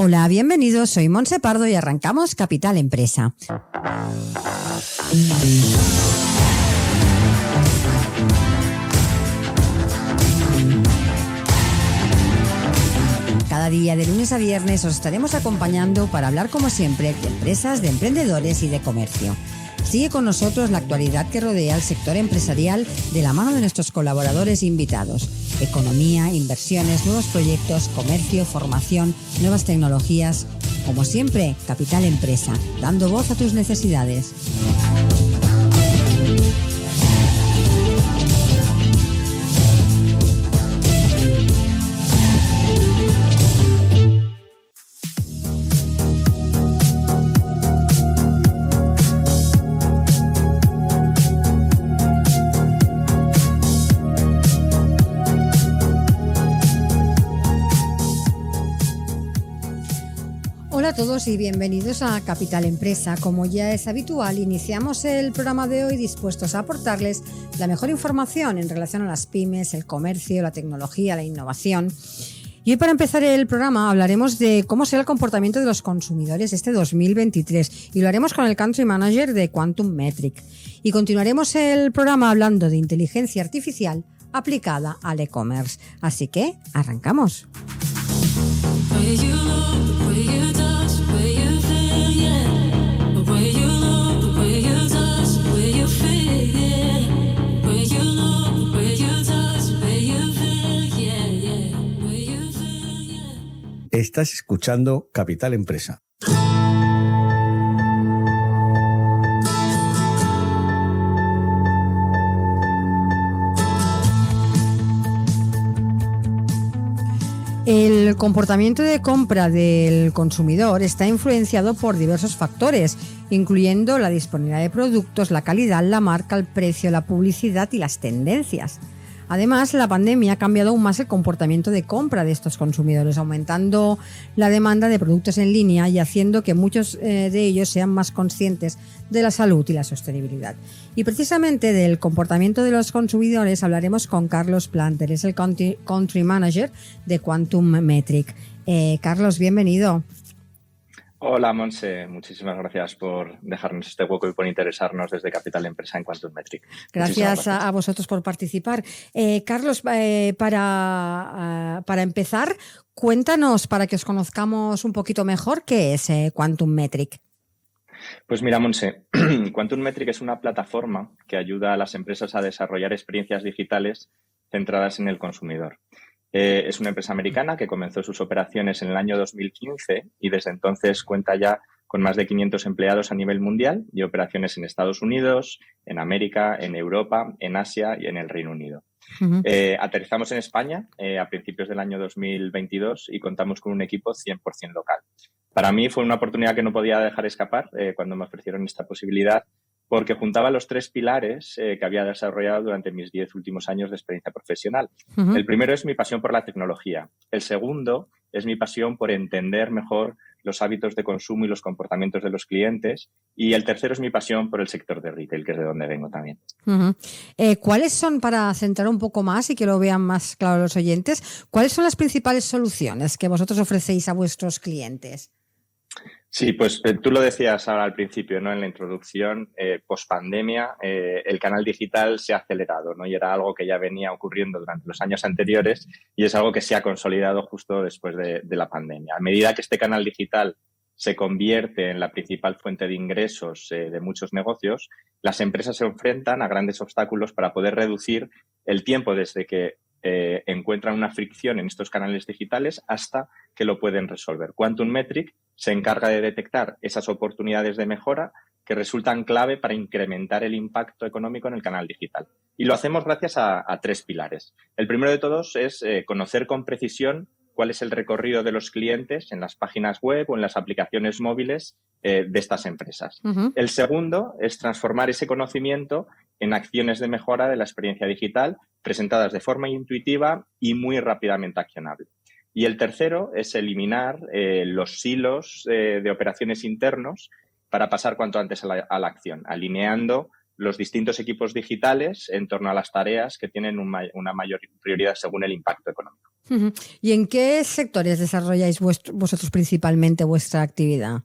Hola, bienvenidos, soy Montse Pardo y arrancamos Capital Empresa. Cada día de lunes a viernes os estaremos acompañando para hablar como siempre de empresas, de emprendedores y de comercio. Sigue con nosotros la actualidad que rodea al sector empresarial de la mano de nuestros colaboradores e invitados. Economía, inversiones, nuevos proyectos, comercio, formación, nuevas tecnologías. Como siempre, Capital Empresa, dando voz a tus necesidades. Hola a todos y bienvenidos a Capital Empresa. Como ya es habitual, iniciamos el programa de hoy dispuestos a aportarles la mejor información en relación a las pymes, el comercio, la tecnología, la innovación. Y hoy, para empezar el programa, hablaremos de cómo será el comportamiento de los consumidores este 2023 y lo haremos con el Country Manager de Quantum Metric. Y continuaremos el programa hablando de inteligencia artificial aplicada al e-commerce. Así que, arrancamos. Estás escuchando Capital Empresa. El comportamiento de compra del consumidor está influenciado por diversos factores, incluyendo la disponibilidad de productos, la calidad, la marca, el precio, la publicidad y las tendencias. Además, la pandemia ha cambiado aún más el comportamiento de compra de estos consumidores, aumentando la demanda de productos en línea y haciendo que muchos de ellos sean más conscientes de la salud y la sostenibilidad. Y precisamente del comportamiento de los consumidores hablaremos con Carlos Planter, es el Country Manager de Quantum Metric. Carlos, bienvenido. Hola, Montse. Muchísimas gracias por dejarnos este hueco y por interesarnos desde Capital Empresa en Quantum Metric. Gracias a vosotros por participar. Carlos, para empezar, cuéntanos, para que os conozcamos un poquito mejor, ¿qué es Quantum Metric? Pues mira, Montse, Quantum Metric es una plataforma que ayuda a las empresas a desarrollar experiencias digitales centradas en el consumidor. Es una empresa americana que comenzó sus operaciones en el año 2015 y desde entonces cuenta ya con más de 500 empleados a nivel mundial y operaciones en Estados Unidos, en América, en Europa, en Asia y en el Reino Unido. Uh-huh. Aterrizamos en España a principios del año 2022 y contamos con un equipo 100% local. Para mí fue una oportunidad que no podía dejar escapar cuando me ofrecieron esta posibilidad, porque juntaba los tres pilares que había desarrollado durante mis 10 últimos años de experiencia profesional. Uh-huh. El primero es mi pasión por la tecnología. El segundo es mi pasión por entender mejor los hábitos de consumo y los comportamientos de los clientes. Y el tercero es mi pasión por el sector de retail, que es de donde vengo también. Uh-huh. ¿Cuáles son, para centrar un poco más y que lo vean más claro los oyentes, cuáles son las principales soluciones que vosotros ofrecéis a vuestros clientes? Sí, pues tú lo decías ahora al principio, ¿no? En la introducción, post-pandemia, el canal digital se ha acelerado, ¿no? Y era algo que ya venía ocurriendo durante los años anteriores y es algo que se ha consolidado justo después de la pandemia. A medida que este canal digital se convierte en la principal fuente de ingresos de muchos negocios, las empresas se enfrentan a grandes obstáculos para poder reducir el tiempo desde que encuentran una fricción en estos canales digitales hasta que lo pueden resolver. Quantum Metric se encarga de detectar esas oportunidades de mejora que resultan clave para incrementar el impacto económico en el canal digital. Y lo hacemos gracias a tres pilares. El primero de todos es conocer con precisión cuál es el recorrido de los clientes en las páginas web o en las aplicaciones móviles de estas empresas. Uh-huh. El segundo es transformar ese conocimiento en acciones de mejora de la experiencia digital presentadas de forma intuitiva y muy rápidamente accionable. Y el tercero es eliminar los silos de operaciones internos para pasar cuanto antes a la acción, alineando los distintos equipos digitales en torno a las tareas que tienen una mayor prioridad según el impacto económico. Uh-huh. ¿Y en qué sectores desarrolláis vosotros principalmente vuestra actividad?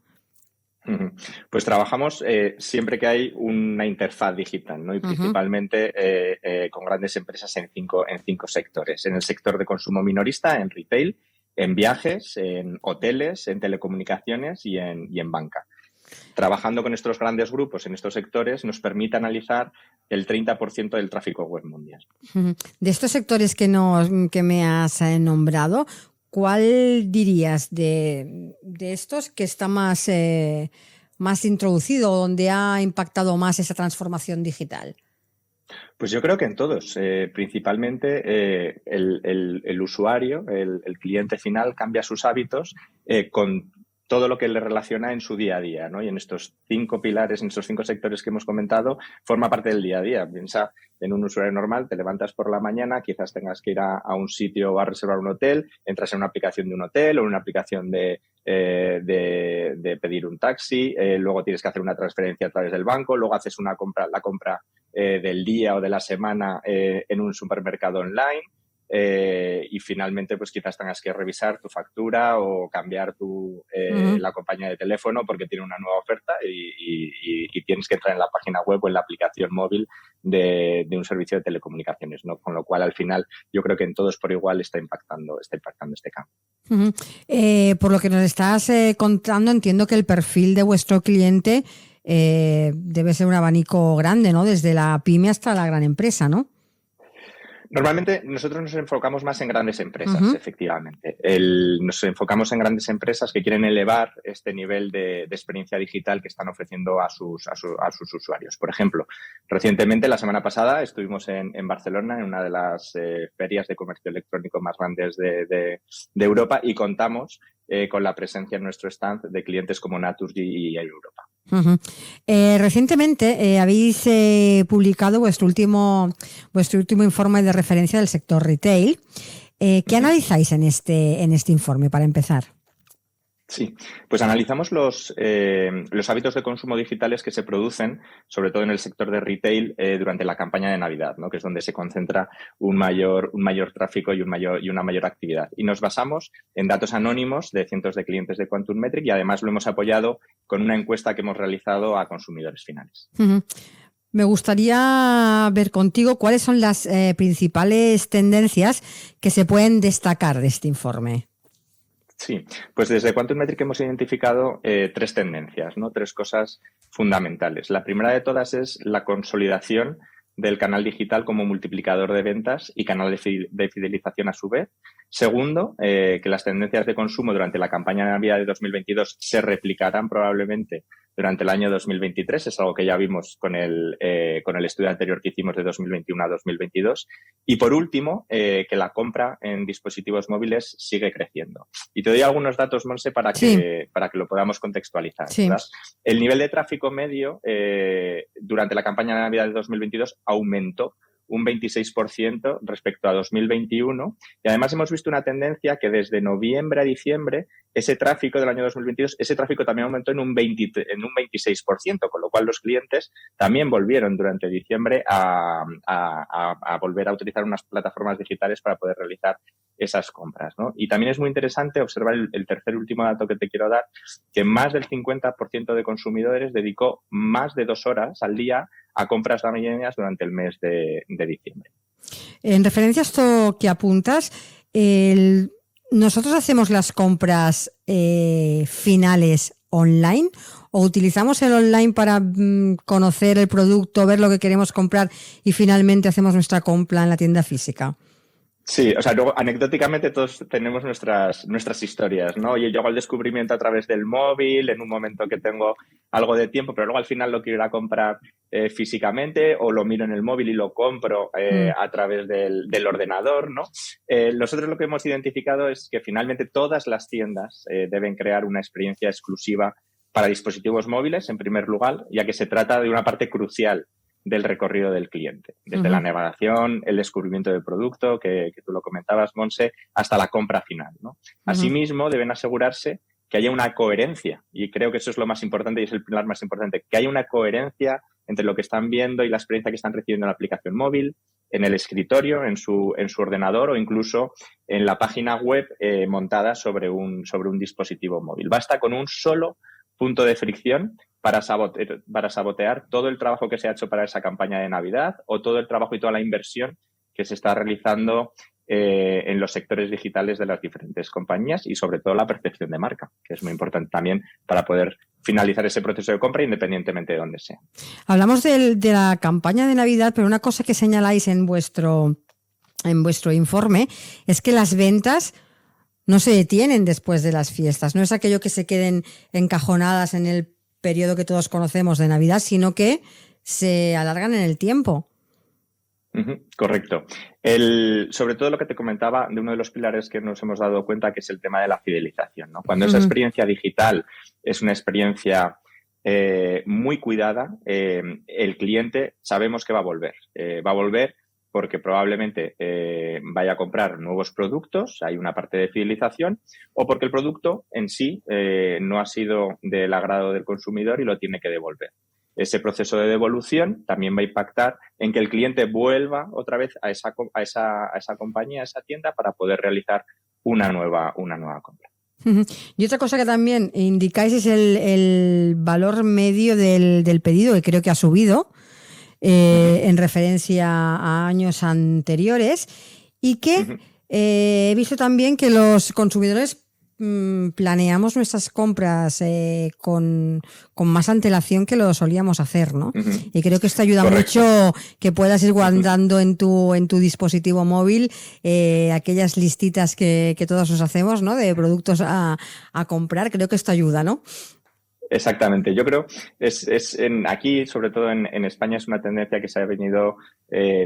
Pues trabajamos siempre que hay una interfaz digital, ¿no? Y principalmente con grandes empresas en cinco sectores. En el sector de consumo minorista, en retail, en viajes, en hoteles, en telecomunicaciones y en banca. Trabajando con estos grandes grupos en estos sectores nos permite analizar el 30% del tráfico web mundial. De estos sectores que me has nombrado, ¿cuál dirías de estos que está más introducido, donde ha impactado más esa transformación digital? Pues yo creo que en todos. Principalmente el usuario, el cliente final, cambia sus hábitos con todo lo que le relaciona en su día a día, ¿no? Y en estos 5 pilares, en estos 5 sectores que hemos comentado, forma parte del día a día. Piensa en un usuario normal, te levantas por la mañana, quizás tengas que ir a un sitio o a reservar un hotel, entras en una aplicación de un hotel o en una aplicación de pedir un taxi, luego tienes que hacer una transferencia a través del banco, luego haces la compra del día o de la semana en un supermercado online. Y finalmente pues quizás tengas que revisar tu factura o cambiar la compañía de teléfono porque tiene una nueva oferta y tienes que entrar en la página web o en la aplicación móvil de un servicio de telecomunicaciones, ¿no? Con lo cual al final yo creo que en todos por igual está impactando este cambio. Por lo que nos estás contando, entiendo que el perfil de vuestro cliente debe ser un abanico grande, ¿no? Desde la pyme hasta la gran empresa, ¿no? Normalmente nosotros nos enfocamos más en grandes empresas, efectivamente. Nos enfocamos en grandes empresas que quieren elevar este nivel de experiencia digital que están ofreciendo a sus usuarios. Por ejemplo, recientemente, la semana pasada, estuvimos en Barcelona, en una de las ferias de comercio electrónico más grandes de Europa y contamos con la presencia en nuestro stand de clientes como Naturgy y Europa. Recientemente habéis publicado vuestro último informe de referencia del sector retail. ¿Qué analizáis en este informe, para empezar? Sí, pues analizamos los hábitos de consumo digitales que se producen, sobre todo en el sector de retail, durante la campaña de Navidad, ¿no? Que es donde se concentra un mayor tráfico y una mayor actividad. Y nos basamos en datos anónimos de cientos de clientes de Quantum Metric y además lo hemos apoyado con una encuesta que hemos realizado a consumidores finales. Me gustaría ver contigo cuáles son las principales tendencias que se pueden destacar de este informe. Sí, pues desde Quantum Metric hemos identificado 3 tendencias, ¿no? 3 cosas fundamentales. La primera de todas es la consolidación del canal digital como multiplicador de ventas y canal de fidelización a su vez. Segundo, que las tendencias de consumo durante la campaña de Navidad de 2022 se replicarán probablemente durante el año 2023. Es algo que ya vimos con el estudio anterior que hicimos de 2021 a 2022. Y por último, que la compra en dispositivos móviles sigue creciendo. Y te doy algunos datos, Monse, para que lo podamos contextualizar. Sí. ¿Verdad? El nivel de tráfico medio durante la campaña de Navidad de 2022 aumentó un 26% respecto a 2021 y además hemos visto una tendencia que desde noviembre a diciembre ese tráfico del año 2022, ese tráfico también aumentó en un 26%, con lo cual los clientes también volvieron durante diciembre a volver a utilizar unas plataformas digitales para poder realizar esas compras, ¿no? Y también es muy interesante observar el tercer último dato que te quiero dar, que más del 50% de consumidores dedicó más de 2 horas al día a compras navideñas durante el mes de diciembre. En referencia a esto que apuntas, ¿nosotros hacemos las compras finales online o utilizamos el online para conocer el producto, ver lo que queremos comprar y finalmente hacemos nuestra compra en la tienda física? Sí, o sea, luego anecdóticamente todos tenemos nuestras historias, ¿no? Yo hago el descubrimiento a través del móvil, en un momento que tengo algo de tiempo, pero luego al final lo quiero ir a comprar físicamente o lo miro en el móvil y lo compro a través del ordenador, ¿no? Nosotros lo que hemos identificado es que finalmente todas las tiendas deben crear una experiencia exclusiva para dispositivos móviles, en primer lugar, ya que se trata de una parte crucial del recorrido del cliente, desde la navegación, el descubrimiento del producto, que tú lo comentabas, Monse, hasta la compra final, ¿no? Asimismo, deben asegurarse que haya una coherencia, y creo que eso es lo más importante y es el pilar más importante, que haya una coherencia entre lo que están viendo y la experiencia que están recibiendo en la aplicación móvil, en el escritorio, en su ordenador o incluso en la página web montada sobre un dispositivo móvil. Basta con un solo punto de fricción para sabotear todo el trabajo que se ha hecho para esa campaña de Navidad o todo el trabajo y toda la inversión que se está realizando en los sectores digitales de las diferentes compañías y sobre todo la percepción de marca, que es muy importante también para poder finalizar ese proceso de compra independientemente de dónde sea. Hablamos de la campaña de Navidad, pero una cosa que señaláis en vuestro informe es que las ventas no se detienen después de las fiestas. No es aquello que se queden encajonadas en el periodo que todos conocemos de Navidad, sino que se alargan en el tiempo. Correcto. Sobre todo lo que te comentaba de uno de los pilares que nos hemos dado cuenta, que es el tema de la fidelización, ¿no? Cuando esa experiencia digital es una experiencia muy cuidada, el cliente sabemos que va a volver. Va a volver porque probablemente vaya a comprar nuevos productos, hay una parte de fidelización, o porque el producto en sí no ha sido del agrado del consumidor y lo tiene que devolver. Ese proceso de devolución también va a impactar en que el cliente vuelva otra vez a esa compañía, a esa tienda, para poder realizar una nueva compra. Y otra cosa que también indicáis es el valor medio del pedido, que creo que ha subido en referencia a años anteriores, y que he visto también que los consumidores planeamos nuestras compras con más antelación que lo solíamos hacer, ¿no? Y creo que esto ayuda mucho que puedas ir guardando en tu dispositivo móvil aquellas listitas que todos nos hacemos, ¿no? De productos a comprar. Creo que esto ayuda, ¿no? Exactamente. Yo creo aquí, sobre todo en España, es una tendencia que se ha venido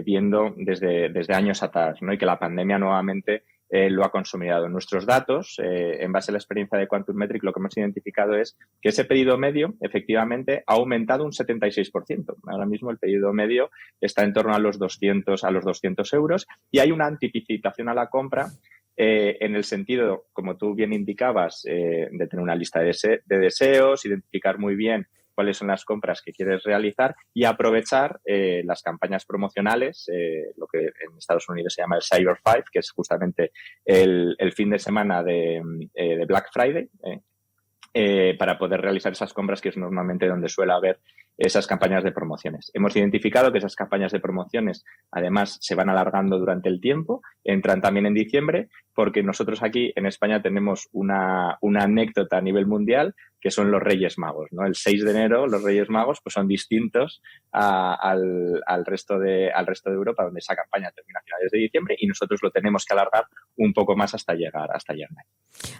viendo desde años atrás, ¿no? Y que la pandemia nuevamente lo ha consolidado. En nuestros datos, en base a la experiencia de Quantum Metric, lo que hemos identificado es que ese pedido medio, efectivamente, ha aumentado un 76%. Ahora mismo el pedido medio está en torno a los 200 euros, y hay una anticipación a la compra en el sentido, como tú bien indicabas, de tener una lista de deseos, identificar muy bien cuáles son las compras que quieres realizar y aprovechar las campañas promocionales, lo que en Estados Unidos se llama el Cyber Five, que es justamente el fin de semana de Black Friday, para poder realizar esas compras, que es normalmente donde suele haber esas campañas de promociones. Hemos identificado que esas campañas de promociones además se van alargando durante el tiempo, entran también en diciembre, porque nosotros aquí en España tenemos una anécdota a nivel mundial, que son los Reyes Magos, ¿no? El 6 de enero los Reyes Magos pues son distintos al resto de Europa, donde esa campaña termina a finales de diciembre, y nosotros lo tenemos que alargar un poco más hasta llegar ahí.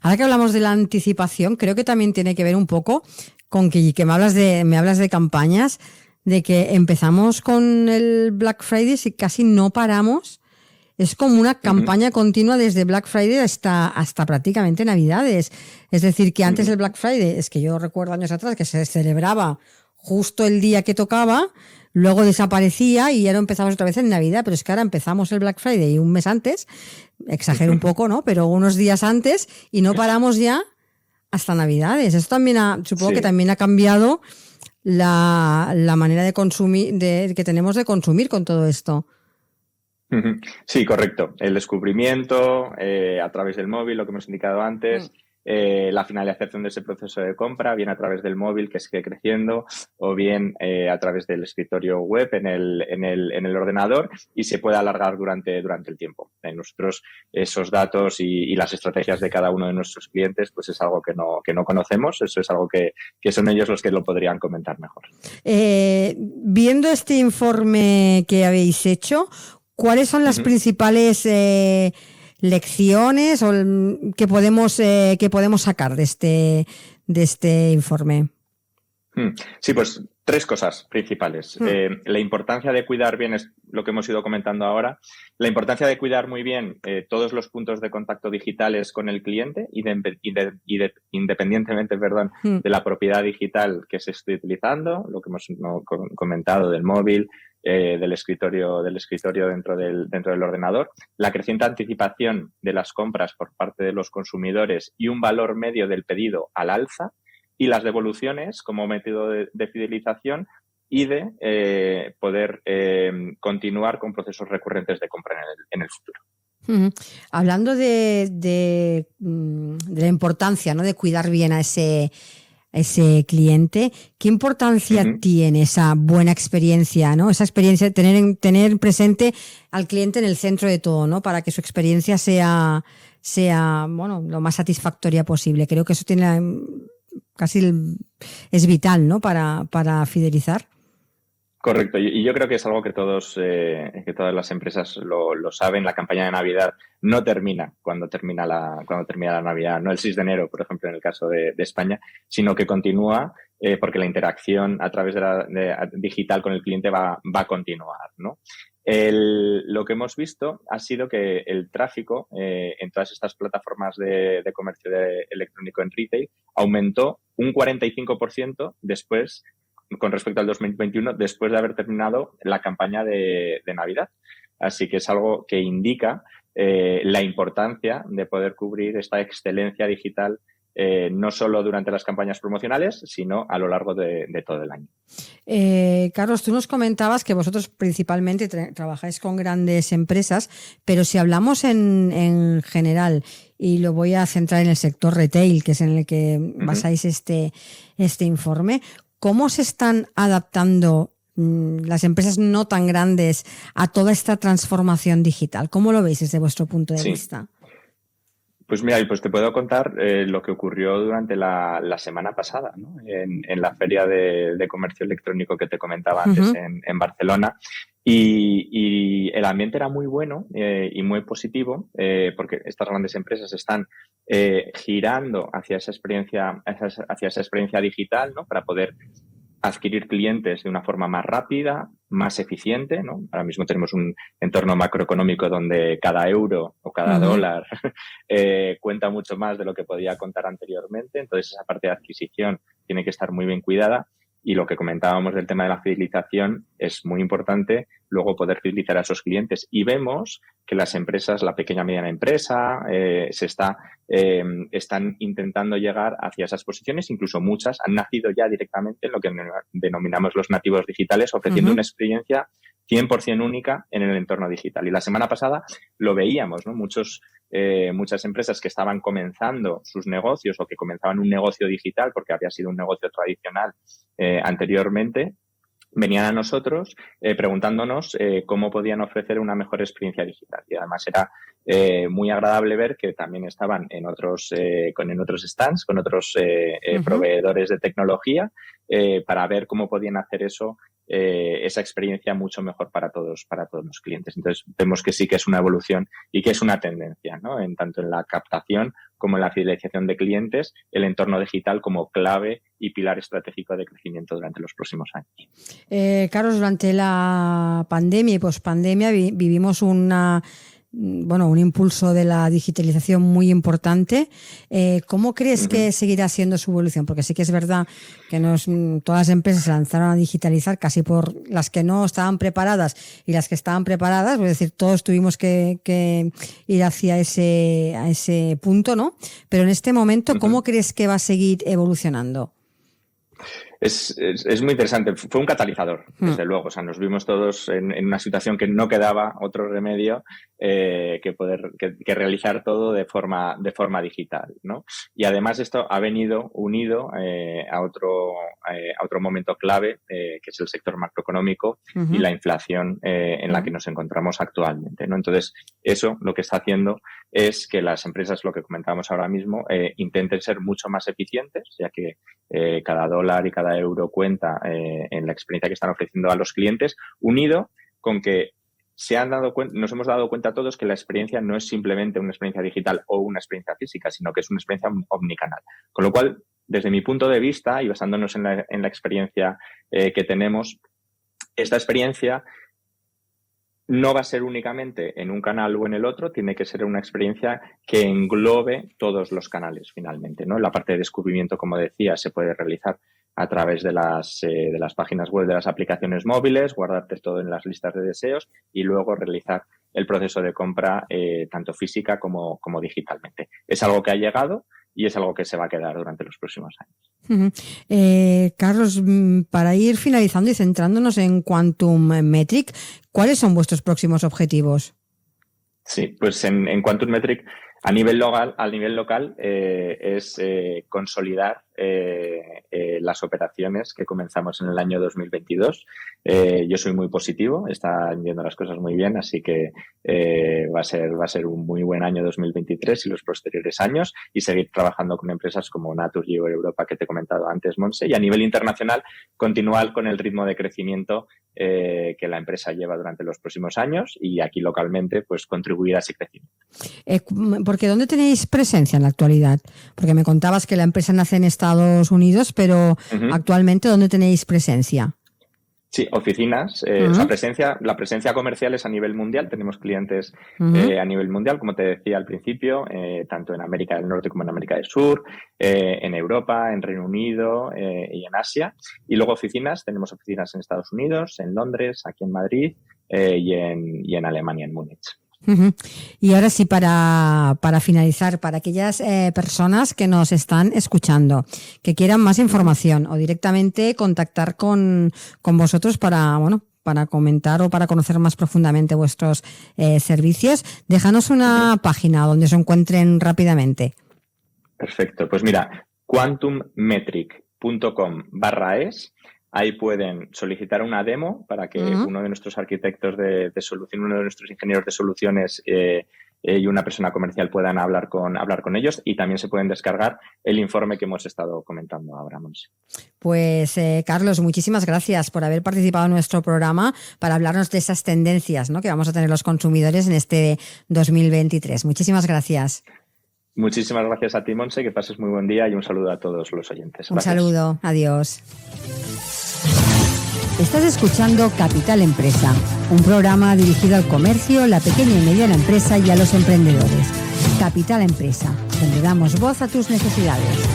Ahora que hablamos de la anticipación, creo que también tiene que ver un poco con que me hablas de campañas, de que empezamos con el Black Friday y casi no paramos. Es como una campaña continua desde Black Friday hasta prácticamente Navidades. Es decir, que antes el Black Friday, es que yo recuerdo años atrás que se celebraba justo el día que tocaba, luego desaparecía y ya lo empezamos otra vez en Navidad, pero es que ahora empezamos el Black Friday un mes antes, exagero un poco, ¿no? Pero unos días antes, y no paramos ya hasta Navidades. Eso también supongo que también ha cambiado la manera de consumir, que tenemos de consumir con todo esto. Sí, correcto. El descubrimiento a través del móvil, lo que hemos indicado antes, la finalización de ese proceso de compra, bien a través del móvil, que sigue creciendo, o bien a través del escritorio web en el ordenador, y se puede alargar durante el tiempo. Nosotros esos datos y las estrategias de cada uno de nuestros clientes, pues es algo que no conocemos. Eso es algo que son ellos los que lo podrían comentar mejor. Viendo este informe que habéis hecho, ¿cuáles son las principales lecciones que podemos sacar de este informe? Sí, pues 3 cosas principales. La importancia de cuidar bien, es lo que hemos ido comentando ahora, la importancia de cuidar muy bien todos los puntos de contacto digitales con el cliente, independientemente de la propiedad digital que se esté utilizando, lo que hemos comentado del móvil, del escritorio dentro del ordenador, la creciente anticipación de las compras por parte de los consumidores y un valor medio del pedido al alza, y las devoluciones como método de fidelización y de poder continuar con procesos recurrentes de compra en el futuro. Hablando de la importancia, ¿no?, de cuidar bien a ese cliente, ¿qué importancia tiene esa buena experiencia, ¿no? Esa experiencia, tener presente al cliente en el centro de todo, ¿no?, para que su experiencia sea lo más satisfactoria posible. Creo que eso es vital, ¿no?, para fidelizar. Correcto, y yo creo que es algo que todas las empresas lo saben. La campaña de Navidad no termina cuando termina la Navidad, no el 6 de enero, por ejemplo, en el caso de España, sino que continúa porque la interacción a través de digital con el cliente va a continuar, ¿no? Lo que hemos visto ha sido que el tráfico en todas estas plataformas de comercio electrónico en retail aumentó un 45% después, con respecto al 2021, después de haber terminado la campaña de Navidad. Así que es algo que indica la importancia de poder cubrir esta excelencia digital no solo durante las campañas promocionales, sino a lo largo de todo el año. Carlos, tú nos comentabas que vosotros principalmente trabajáis con grandes empresas, pero si hablamos en general, y lo voy a centrar en el sector retail, que es en el que basáis este informe, ¿cómo se están adaptando las empresas no tan grandes a toda esta transformación digital? ¿Cómo lo veis desde vuestro punto de vista? Pues mira, pues te puedo contar lo que ocurrió durante la semana pasada, ¿no?, en la feria de comercio electrónico que te comentaba antes en Barcelona. Y el ambiente era muy bueno y muy positivo porque estas grandes empresas están girando hacia esa experiencia digital, ¿no?, para poder adquirir clientes de una forma más rápida, más eficiente, ¿no? Ahora mismo tenemos un entorno macroeconómico donde cada euro o cada dólar cuenta mucho más de lo que podía contar anteriormente. Entonces, esa parte de adquisición tiene que estar muy bien cuidada. Y lo que comentábamos del tema de la fidelización es muy importante luego poder fidelizar a esos clientes. Y vemos que las empresas, la pequeña y mediana empresa, están intentando llegar hacia esas posiciones. Incluso muchas han nacido ya directamente en lo que denominamos los nativos digitales, ofreciendo una experiencia 100% única en el entorno digital. Y la semana pasada lo veíamos, ¿no? Muchas empresas que estaban comenzando sus negocios o que comenzaban un negocio digital porque había sido un negocio tradicional anteriormente, venían a nosotros preguntándonos cómo podían ofrecer una mejor experiencia digital. Y además era muy agradable ver que también estaban en otros stands, con otros proveedores de tecnología, para ver cómo podían hacer esa experiencia mucho mejor para todos los clientes. Entonces vemos que sí que es una evolución y que es una tendencia, ¿no?, tanto en la captación como en la fidelización de clientes, el entorno digital como clave y pilar estratégico de crecimiento durante los próximos años. Carlos, durante la pandemia y pospandemia vivimos un impulso de la digitalización muy importante. ¿Cómo crees que seguirá siendo su evolución? Porque sí que es verdad que todas las empresas se lanzaron a digitalizar, casi por las que no estaban preparadas y las que estaban preparadas, es decir, todos tuvimos que ir hacia ese punto, ¿no? Pero en este momento, ¿cómo crees que va a seguir evolucionando? Es muy interesante. Fue un catalizador, desde luego. O sea, nos vimos todos en una situación que no quedaba otro remedio que realizar todo de forma digital, ¿no? Y además esto ha venido unido a otro momento clave, que es el sector macroeconómico y la inflación en la que nos encontramos actualmente, ¿no? Entonces, eso lo que está haciendo es que las empresas, lo que comentábamos ahora mismo, intenten ser mucho más eficientes, ya que cada dólar y cada euro cuenta en la experiencia que están ofreciendo a los clientes, unido con que nos hemos dado cuenta todos que la experiencia no es simplemente una experiencia digital o una experiencia física, sino que es una experiencia omnicanal. Con lo cual, desde mi punto de vista y basándonos en la experiencia que tenemos, esta experiencia no va a ser únicamente en un canal o en el otro, tiene que ser una experiencia que englobe todos los canales finalmente, ¿no? La parte de descubrimiento, como decía, se puede realizar a través de las páginas web de las aplicaciones móviles, guardarte todo en las listas de deseos y luego realizar el proceso de compra tanto física como digitalmente. Es algo que ha llegado y es algo que se va a quedar durante los próximos años. Carlos, para ir finalizando y centrándonos en Quantum Metric, ¿cuáles son vuestros próximos objetivos? Sí, pues en Quantum Metric a nivel local es consolidar las operaciones que comenzamos en el año 2022. Yo soy muy positivo, están yendo las cosas muy bien, así que va a ser un muy buen año 2023 y los posteriores años, y seguir trabajando con empresas como Naturgy o Europa, que te he comentado antes, Monse, y a nivel internacional continuar con el ritmo de crecimiento que la empresa lleva durante los próximos años, y aquí localmente pues contribuir a ese crecimiento. Porque ¿dónde tenéis presencia en la actualidad? Porque me contabas que la empresa nace en Estados Unidos, pero actualmente ¿dónde tenéis presencia? Sí, oficinas, o sea, la presencia comercial es a nivel mundial, tenemos clientes a nivel mundial, como te decía al principio, tanto en América del Norte como en América del Sur, en Europa, en Reino Unido y en Asia. Y luego tenemos oficinas en Estados Unidos, en Londres, aquí en Madrid y en Alemania, en Múnich. Y ahora sí, para finalizar, para aquellas personas que nos están escuchando, que quieran más información o directamente contactar con vosotros para comentar o para conocer más profundamente vuestros servicios, déjanos una página donde os encuentren rápidamente. Perfecto, pues mira, quantummetric.com/es. Ahí pueden solicitar una demo para que uno de nuestros arquitectos de solución, uno de nuestros ingenieros de soluciones y una persona comercial puedan hablar con ellos, y también se pueden descargar el informe que hemos estado comentando ahora, Monse. Pues Carlos, muchísimas gracias por haber participado en nuestro programa para hablarnos de esas tendencias, ¿no?, que vamos a tener los consumidores en este 2023. Muchísimas gracias. Muchísimas gracias a ti, Monse, que pases muy buen día, y un saludo a todos los oyentes. Gracias. Un saludo, adiós. Estás escuchando Capital Empresa, un programa dirigido al comercio, la pequeña y mediana empresa y a los emprendedores. Capital Empresa, donde damos voz a tus necesidades.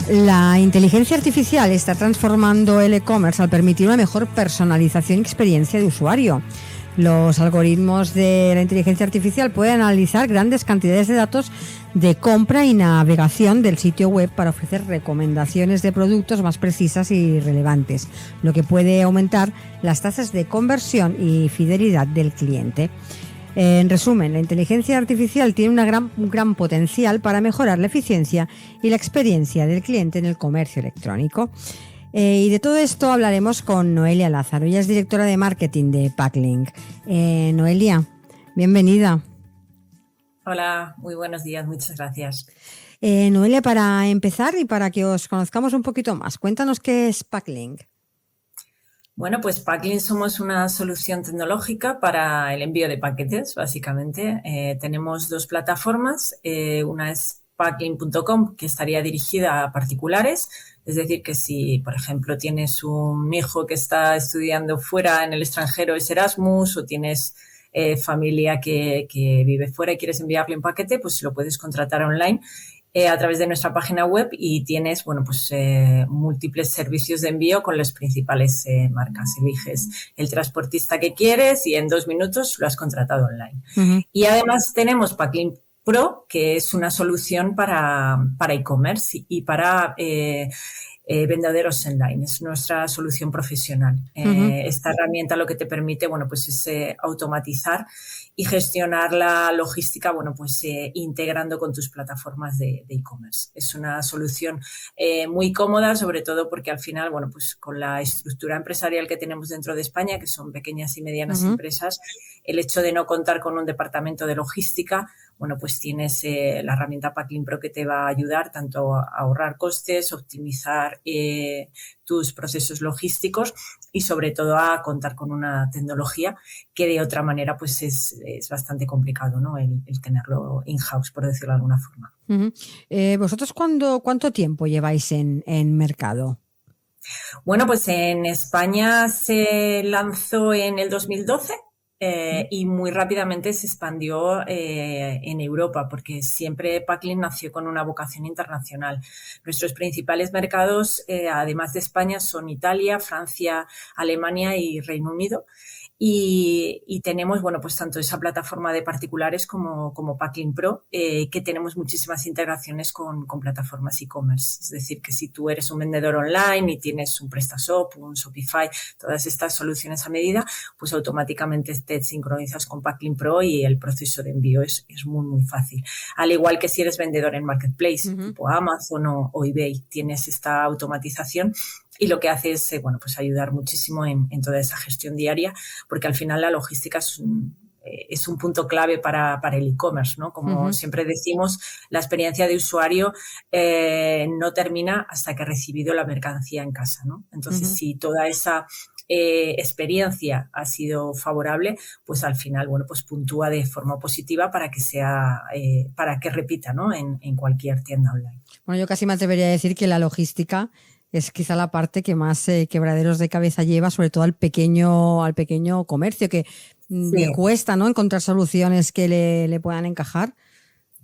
La inteligencia artificial está transformando el e-commerce al permitir una mejor personalización y experiencia de usuario. Los algoritmos de la inteligencia artificial pueden analizar grandes cantidades de datos de compra y navegación del sitio web para ofrecer recomendaciones de productos más precisas y relevantes, lo que puede aumentar las tasas de conversión y fidelidad del cliente. En resumen, la inteligencia artificial tiene un gran potencial para mejorar la eficiencia y la experiencia del cliente en el comercio electrónico. Y de todo esto hablaremos con Noelia Lázaro. Ella es directora de marketing de Packlink. Noelia, bienvenida. Hola, muy buenos días, muchas gracias. Noelia, para empezar y para que os conozcamos un poquito más, cuéntanos qué es Packlink. Bueno, pues Packlink somos una solución tecnológica para el envío de paquetes, básicamente. Tenemos dos plataformas. Una es packlink.com, que estaría dirigida a particulares. Es decir, que si, por ejemplo, tienes un hijo que está estudiando fuera en el extranjero, es Erasmus, o tienes familia que vive fuera y quieres enviarle un paquete, pues lo puedes contratar online a través de nuestra página web, y tienes, múltiples servicios de envío con las principales marcas. Eliges el transportista que quieres y en 2 minutos lo has contratado online. Uh-huh. Y además tenemos Packlink Pro, que es una solución para e-commerce y para vendedores online. Es nuestra solución profesional. Uh-huh. Esta herramienta lo que te permite, es automatizar y gestionar la logística, integrando con tus plataformas de e-commerce. Es una solución muy cómoda, sobre todo porque al final, con la estructura empresarial que tenemos dentro de España, que son pequeñas y medianas uh-huh. empresas, el hecho de no contar con un departamento de logística, tienes la herramienta Packlink Pro, que te va a ayudar tanto a ahorrar costes, optimizar tus procesos logísticos y sobre todo a contar con una tecnología que de otra manera pues es bastante complicado, ¿no? El tenerlo in-house, por decirlo de alguna forma. ¿Vosotros cuánto tiempo lleváis en mercado? Bueno, pues en España se lanzó en el 2012 y muy rápidamente se expandió en Europa, porque siempre Packlin nació con una vocación internacional. Nuestros principales mercados, además de España, son Italia, Francia, Alemania y Reino Unido. Y tenemos, bueno, pues tanto esa plataforma de particulares como Packlin Pro, que tenemos muchísimas integraciones con plataformas e-commerce. Es decir, que si tú eres un vendedor online y tienes un PrestaShop, un Shopify, todas estas soluciones a medida, pues automáticamente te sincronizas con Packlin Pro y el proceso de envío es muy, muy fácil. Al igual que si eres vendedor en Marketplace, tipo Amazon o eBay, tienes esta automatización. Y lo que hace es, bueno, pues ayudar muchísimo en toda esa gestión diaria, porque al final la logística es un punto clave para el e-commerce, ¿no? Como siempre decimos, la experiencia de usuario no termina hasta que ha recibido la mercancía en casa, ¿no? Entonces, si toda esa experiencia ha sido favorable, pues al final, bueno, pues puntúa de forma positiva para que sea, para que repita, ¿no? En cualquier tienda online. Bueno, yo casi me atrevería a decir que la logística es quizá la parte que más quebraderos de cabeza lleva, sobre todo al pequeño comercio, que le cuesta, ¿no?, encontrar soluciones que le puedan encajar.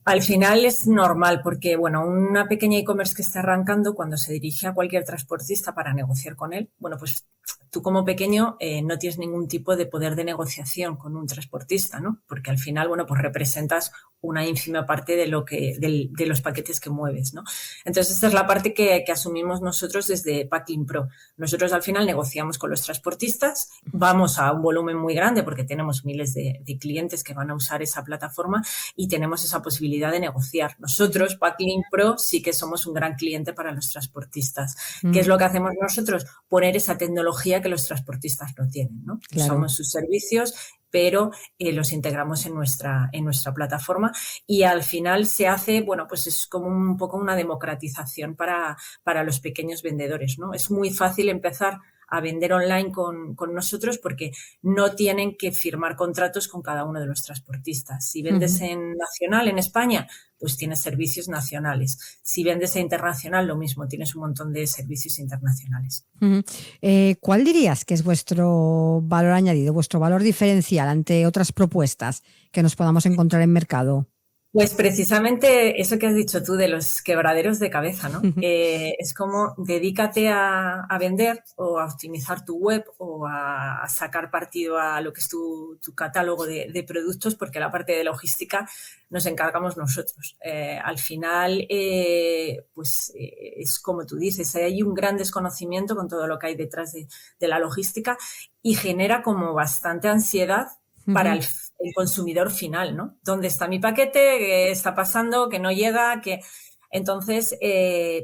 Al final es normal porque, bueno, una pequeña e-commerce que está arrancando, cuando se dirige a cualquier transportista para negociar con él, bueno, pues tú como pequeño no tienes ningún tipo de poder de negociación con un transportista, ¿no? Porque al final, bueno, pues representas una ínfima parte de los paquetes que mueves, ¿no? Entonces, esta es la parte que asumimos nosotros desde Packlin Pro. Nosotros al final negociamos con los transportistas, vamos a un volumen muy grande porque tenemos miles de clientes que van a usar esa plataforma y tenemos esa posibilidad de negociar. Nosotros, Packlin Pro, sí que somos un gran cliente para los transportistas. ¿Qué es lo que hacemos nosotros? Poner esa tecnología que los transportistas no tienen, ¿no? Claro. Usamos sus servicios, pero los integramos en nuestra plataforma y al final se hace, bueno, pues es como un poco una democratización para los pequeños vendedores, ¿no? Es muy fácil empezar a vender online con nosotros porque no tienen que firmar contratos con cada uno de los transportistas. Si vendes en nacional, en España, pues tienes servicios nacionales. Si vendes a internacional, lo mismo, tienes un montón de servicios internacionales. ¿Cuál dirías que es vuestro valor añadido, vuestro valor diferencial ante otras propuestas que nos podamos encontrar en mercado? Pues precisamente eso que has dicho tú de los quebraderos de cabeza, ¿no? Es como dedícate a vender o a optimizar tu web o a sacar partido a lo que es tu catálogo de productos, porque la parte de logística nos encargamos nosotros. Al final, pues es como tú dices, hay un gran desconocimiento con todo lo que hay detrás de la logística y genera como bastante ansiedad para el consumidor final, ¿no? ¿Dónde está mi paquete? ¿Qué está pasando? ¿Que no llega? Entonces,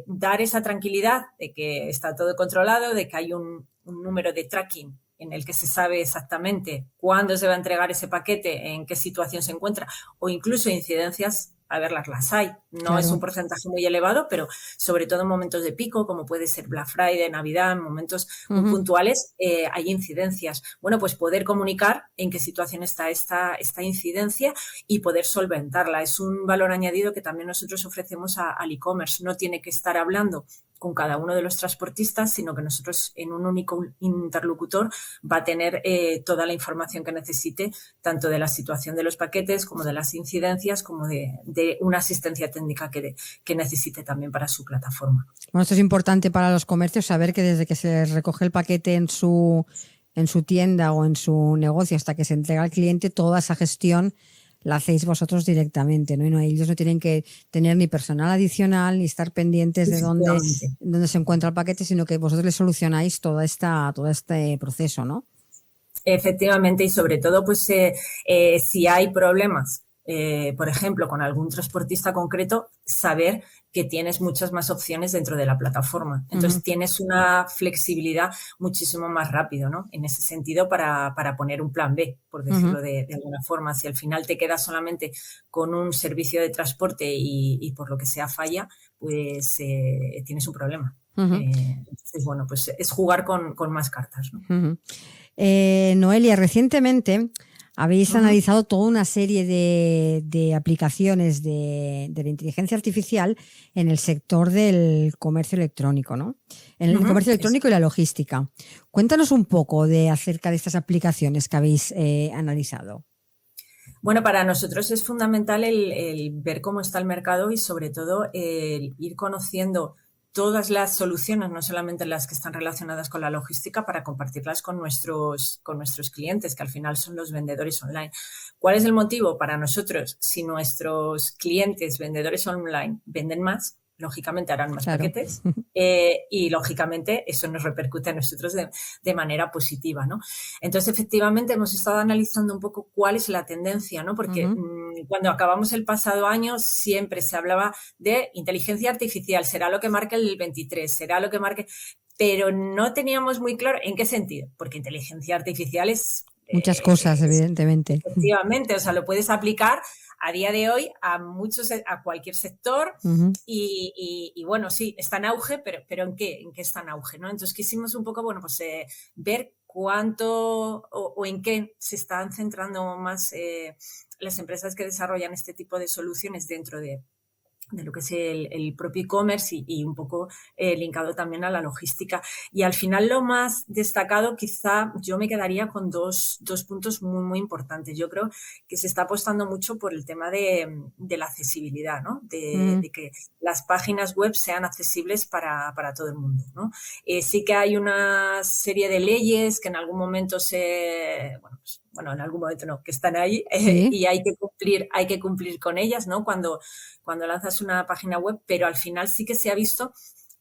dar esa tranquilidad de que está todo controlado, de que hay un número de tracking en el que se sabe exactamente cuándo se va a entregar ese paquete, en qué situación se encuentra, o incluso incidencias, a ver, las hay. No Claro. es un porcentaje muy elevado, pero sobre todo en momentos de pico, como puede ser Black Friday, Navidad, en momentos muy puntuales, hay incidencias. Bueno, pues poder comunicar en qué situación está esta incidencia y poder solventarla. Es un valor añadido que también nosotros ofrecemos al e-commerce. No tiene que estar hablando con cada uno de los transportistas, sino que nosotros en un único interlocutor va a tener toda la información que necesite, tanto de la situación de los paquetes como de las incidencias, como de una asistencia técnica que necesite también para su plataforma. Bueno, esto es importante para los comercios, saber que desde que se les recoge el paquete en su tienda o en su negocio hasta que se entrega al cliente, toda esa gestión la hacéis vosotros directamente, ¿no? Y ellos no tienen que tener ni personal adicional ni estar pendientes de dónde se encuentra el paquete, sino que vosotros les solucionáis todo este proceso, ¿no? Efectivamente, y sobre todo, pues si hay problemas, por ejemplo, con algún transportista concreto, saber que tienes muchas más opciones dentro de la plataforma. Entonces, tienes una flexibilidad muchísimo más rápido, ¿no? En ese sentido, para poner un plan B, por decirlo de alguna forma. Si al final te quedas solamente con un servicio de transporte y por lo que sea falla, pues tienes un problema. Entonces, bueno, pues es jugar con más cartas, ¿no? Noelia, recientemente habéis analizado toda una serie de aplicaciones de la inteligencia artificial en el sector del comercio electrónico, ¿no? En el comercio electrónico y la logística. Cuéntanos un poco acerca de estas aplicaciones que habéis analizado. Bueno, para nosotros es fundamental el ver cómo está el mercado y sobre todo el ir conociendo todas las soluciones, no solamente las que están relacionadas con la logística, para compartirlas con nuestros clientes, que al final son los vendedores online. ¿Cuál es el motivo? Para nosotros, si nuestros clientes vendedores online venden más, lógicamente harán más paquetes y lógicamente eso nos repercute a nosotros de manera positiva, ¿no? Entonces, efectivamente, hemos estado analizando un poco cuál es la tendencia, ¿no? Porque cuando acabamos el pasado año siempre se hablaba de inteligencia artificial, será lo que marque el 23, será lo que marque... Pero no teníamos muy claro en qué sentido, porque inteligencia artificial es... Muchas cosas, evidentemente. Efectivamente, o sea, lo puedes aplicar a día de hoy a cualquier sector y bueno, sí, está en auge, pero ¿en qué está en auge, ¿no? Entonces quisimos un poco, bueno, pues ver cuánto o en qué se están centrando más las empresas que desarrollan este tipo de soluciones dentro de lo que es el propio e-commerce y un poco linkado también a la logística. Y al final lo más destacado, quizá yo me quedaría con dos puntos muy, muy importantes. Yo creo que se está apostando mucho por el tema de la accesibilidad, ¿no? De que las páginas web sean accesibles para todo el mundo, ¿no? Sí que hay una serie de leyes que en algún momento bueno, en algún momento no, que están ahí y hay que cumplir con ellas, ¿no? Cuando lanzas una página web, pero al final sí que se ha visto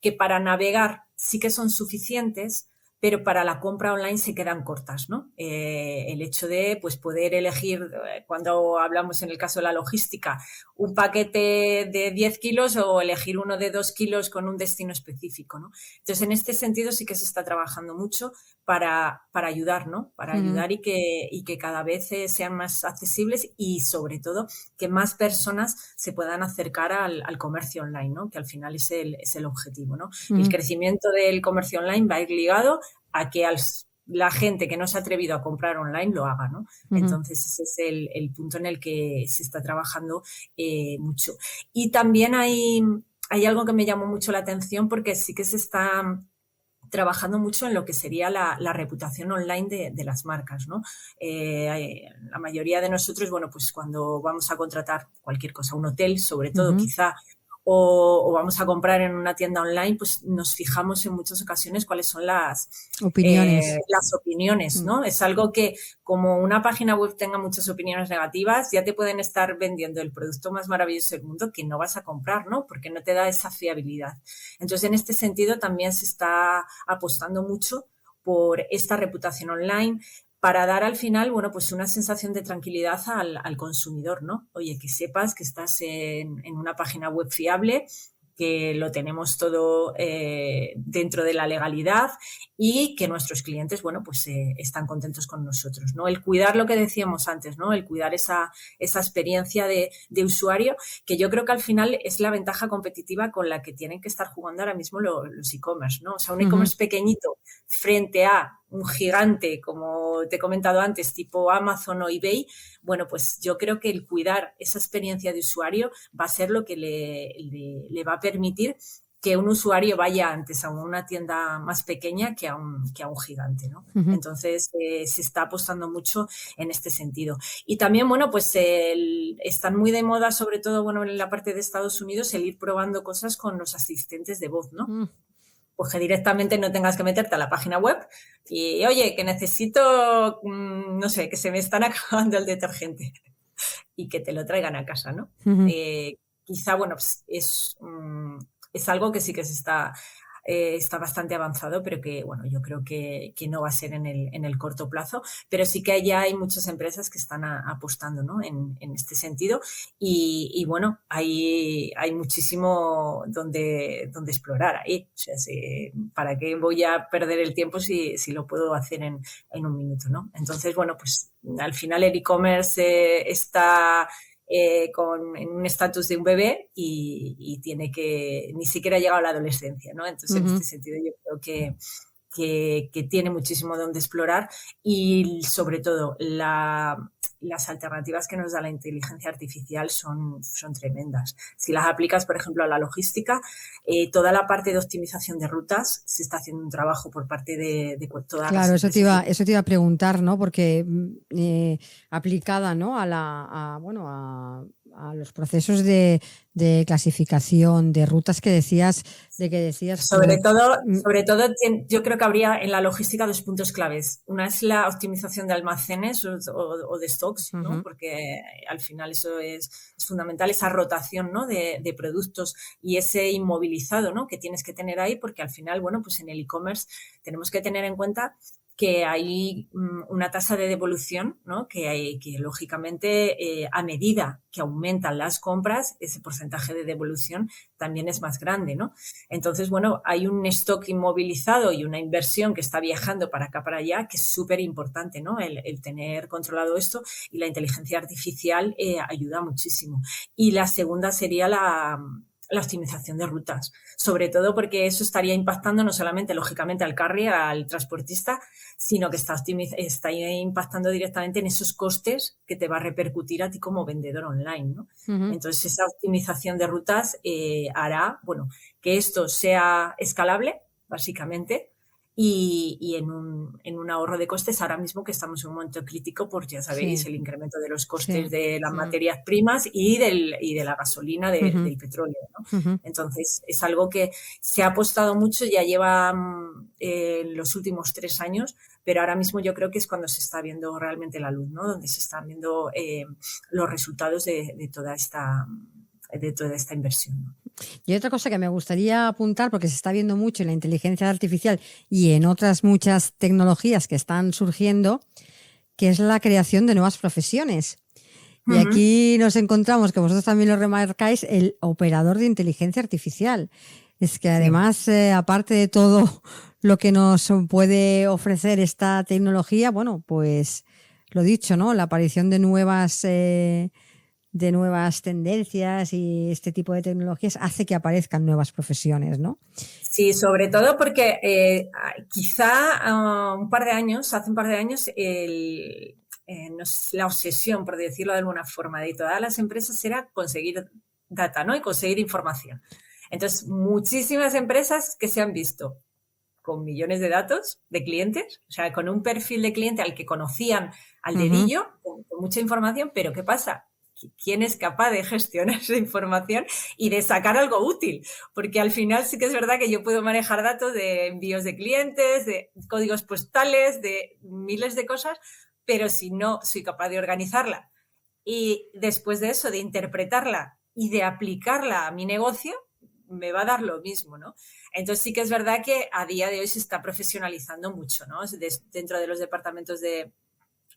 que para navegar sí que son suficientes, pero para la compra online se quedan cortas, ¿no? El hecho de pues, poder elegir, cuando hablamos en el caso de la logística, un paquete de 10 kilos o elegir uno de 2 kilos con un destino específico, ¿no? Entonces, en este sentido sí que se está trabajando mucho para ayudar, ¿no? Para ayudar y que cada vez sean más accesibles y, sobre todo, que más personas se puedan acercar al comercio online, ¿no? Que al final es el objetivo, ¿no? El crecimiento del comercio online va a ir ligado a que la gente que no se ha atrevido a comprar online lo haga, ¿no? Entonces ese es el punto en el que se está trabajando mucho. Y también hay algo que me llamó mucho la atención porque sí que se está trabajando mucho en lo que sería la reputación online de las marcas, ¿no? La mayoría de nosotros, bueno, pues cuando vamos a contratar cualquier cosa, un hotel, sobre todo, quizá, o vamos a comprar en una tienda online, pues nos fijamos en muchas ocasiones cuáles son las opiniones, ¿no? Es algo que, como una página web tenga muchas opiniones negativas, ya te pueden estar vendiendo el producto más maravilloso del mundo que no vas a comprar, ¿no? Porque no te da esa fiabilidad. Entonces, en este sentido, también se está apostando mucho por esta reputación online para dar al final, bueno, pues una sensación de tranquilidad al consumidor, ¿no? Oye, que sepas que estás en una página web fiable, que lo tenemos todo dentro de la legalidad y que nuestros clientes, bueno, pues están contentos con nosotros, ¿no? El cuidar lo que decíamos antes, ¿no? El cuidar esa experiencia de usuario, que yo creo que al final es la ventaja competitiva con la que tienen que estar jugando ahora mismo los e-commerce, ¿no? O sea, un e-commerce pequeñito frente a un gigante, como te he comentado antes, tipo Amazon o eBay, bueno, pues yo creo que el cuidar esa experiencia de usuario va a ser lo que le va a permitir que un usuario vaya antes a una tienda más pequeña que a un gigante, ¿no? Entonces, se está apostando mucho en este sentido. Y también, bueno, pues están muy de moda, sobre todo, bueno, en la parte de Estados Unidos, el ir probando cosas con los asistentes de voz, ¿no? Pues que directamente no tengas que meterte a la página web y, oye, que necesito, no sé, que se me están acabando el detergente y que te lo traigan a casa, ¿no? Quizá, bueno, pues es algo que sí que se está bastante avanzado, pero que, bueno, yo creo que no va a ser en el corto plazo, pero sí que ya hay muchas empresas que están apostando, ¿no? en este sentido y bueno, hay muchísimo donde explorar ahí. O sea, ¿para qué voy a perder el tiempo si lo puedo hacer en un minuto, ¿no? Entonces, bueno, pues al final el e-commerce está en un estatus de un bebé y tiene que, ni siquiera ha llegado a la adolescencia, ¿no? Entonces, en este sentido, yo creo que tiene muchísimo donde explorar y, sobre todo, las alternativas que nos da la inteligencia artificial son tremendas. Si las aplicas, por ejemplo, a la logística, toda la parte de optimización de rutas, se está haciendo un trabajo por parte de todas Claro, las eso te iba a preguntar, ¿no? Porque aplicada, ¿no? A los procesos de clasificación de rutas que decías Sobre todo, yo creo que habría en la logística 2 puntos claves. Una es la optimización de almacenes o de stocks, ¿no? Porque al final eso es fundamental, esa rotación, ¿no? de productos y ese inmovilizado, ¿no? que tienes que tener ahí, porque al final, bueno, pues en el e-commerce tenemos que tener en cuenta que hay una tasa de devolución, ¿no? que lógicamente a medida que aumentan las compras, ese porcentaje de devolución también es más grande, ¿no? Entonces, bueno, hay un stock inmovilizado y una inversión que está viajando para acá, para allá, que es súper importante, ¿no? El tener controlado esto, y la inteligencia artificial ayuda muchísimo. Y la segunda sería la optimización de rutas, sobre todo porque eso estaría impactando no solamente, lógicamente, al carrier, al transportista, sino que está impactando directamente en esos costes que te va a repercutir a ti como vendedor online, ¿no? Entonces, esa optimización de rutas hará, bueno, que esto sea escalable, básicamente, y en un ahorro de costes ahora mismo, que estamos en un momento crítico, porque ya sabéis, el incremento de los costes de las materias primas y de la gasolina, del petróleo, ¿no? Entonces, es algo que se ha apostado mucho, ya lleva los últimos 3 años, pero ahora mismo yo creo que es cuando se está viendo realmente la luz, ¿no? Donde se están viendo los resultados de toda esta inversión, ¿no? Y otra cosa que me gustaría apuntar, porque se está viendo mucho en la inteligencia artificial y en otras muchas tecnologías que están surgiendo, que es la creación de nuevas profesiones. Y aquí nos encontramos, que vosotros también lo remarcáis, el operador de inteligencia artificial. Es que además, aparte de todo lo que nos puede ofrecer esta tecnología, bueno, pues lo dicho, ¿no? La aparición de nuevas tendencias y este tipo de tecnologías hace que aparezcan nuevas profesiones, ¿no? Sí, sobre todo porque quizá hace un par de años, la obsesión, por decirlo de alguna forma, de todas las empresas era conseguir data, ¿no? Y conseguir información. Entonces, muchísimas empresas que se han visto con millones de datos de clientes, o sea, con un perfil de cliente al que conocían al dedillo, con mucha información, pero ¿qué pasa? ¿Quién es capaz de gestionar esa información y de sacar algo útil? Porque al final sí que es verdad que yo puedo manejar datos de envíos de clientes, de códigos postales, de miles de cosas, pero si no soy capaz de organizarla y después de eso de interpretarla y de aplicarla a mi negocio, me va a dar lo mismo, ¿no? Entonces sí que es verdad que a día de hoy se está profesionalizando mucho, ¿no? Dentro de los departamentos de